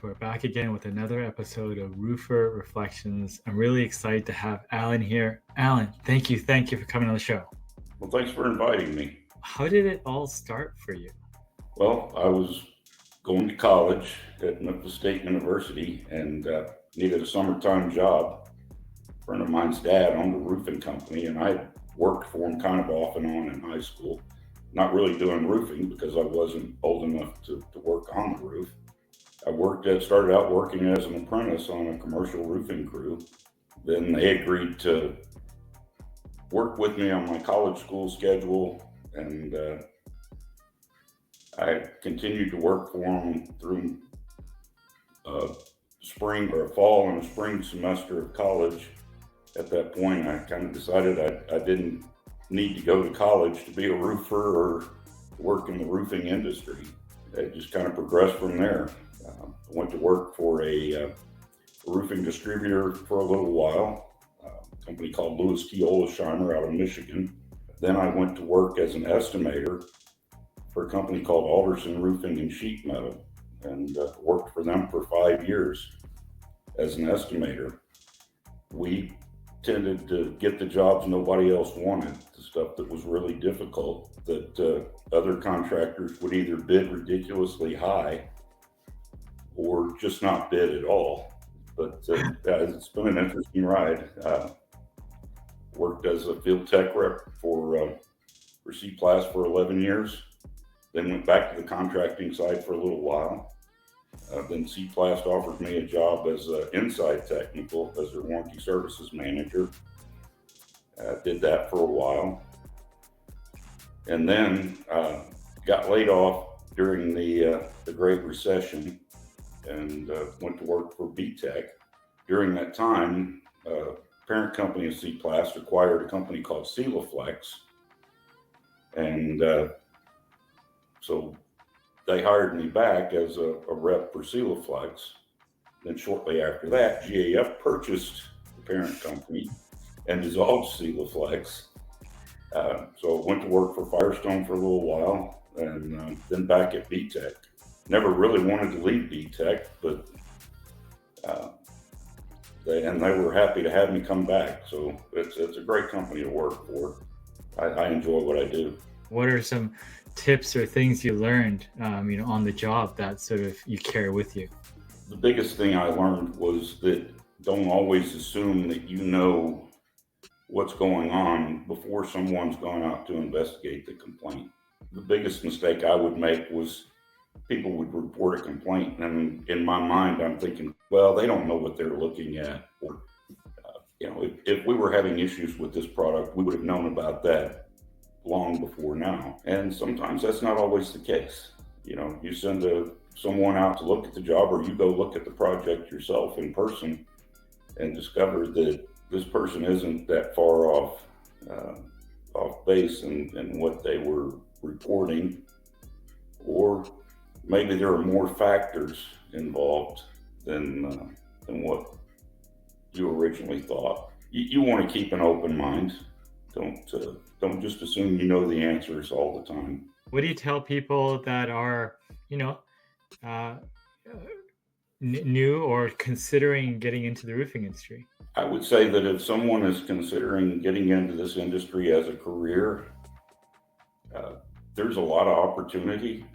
and we're back again with another episode of Roofer Reflections. I'm really excited to have Alan here. Alan, thank you for coming on the show. Well, thanks for inviting me. How did it all start for you? Well, I was going to college at Memphis State University and needed a summertime job. A friend of mine's dad owned a roofing company, and I worked for him kind of off and on in high school. Not really doing roofing because I wasn't old enough to work on the roof. Started out working as an apprentice on a commercial roofing crew. Then they agreed to work with me on my college school schedule, and I continued to work for them through a fall and a spring semester of college. At that point, I kind of decided I didn't need to go to college to be a roofer or work in the roofing industry. It just kind of progressed from there. I went to work for a roofing distributor for a little while, a company called Lewis T. Olesheimer out of Michigan. Then I went to work as an estimator for a company called Alderson Roofing and Sheet Metal, and worked for them for 5 years as an estimator. We tended to get the jobs nobody else wanted, the stuff that was really difficult, that other contractors would either bid ridiculously high or just not bid at all. But it's been an interesting ride. Worked as a field tech rep for C-Plas for 11 years, then went back to the contracting side for a little while. Then C-Plas offered me a job as inside technical, as their warranty services manager. Did that for a while. And then got laid off during the Great Recession and went to work for Bi-Tec. During that time, parent company of C-Plas acquired a company called Silaflex. And so they hired me back as a rep for Silaflex. Then shortly after that, GAF purchased the parent company and dissolved Silaflex. So I went to work for Firestone for a little while, and then back at Bi-Tec. Never really wanted to leave Bi-Tec, but they were happy to have me come back. So it's a great company to work for. I enjoy what I do. What are some tips or things you learned, on the job that sort of you carry with you? The biggest thing I learned was that don't always assume that you know what's going on before someone's gone out to investigate the complaint. The biggest mistake I would make was people would report a complaint, and in my mind, I'm thinking, well, they don't know what they're looking at. Or, if we were having issues with this product, we would have known about that long before now. And sometimes that's not always the case. You send someone out to look at the job, or you go look at the project yourself in person and discover that this person isn't that far off base in what they were reporting, or maybe there are more factors involved than what you originally thought. You want to keep an open mind. Don't just assume you know the answers all the time. What do you tell people that are, new or considering getting into the roofing industry? I would say that if someone is considering getting into this industry as a career, there's a lot of opportunity.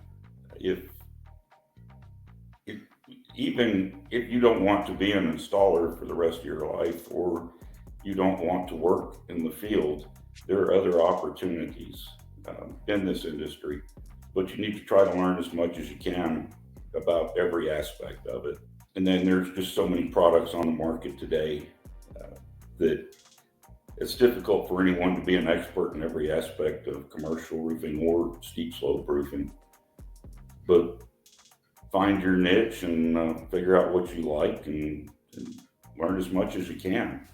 Even if you don't want to be an installer for the rest of your life, or you don't want to work in the field, there are other opportunities in this industry, but you need to try to learn as much as you can about every aspect of it. And then there's just so many products on the market today that it's difficult for anyone to be an expert in every aspect of commercial roofing or steep slope roofing. But find your niche and figure out what you like and learn as much as you can.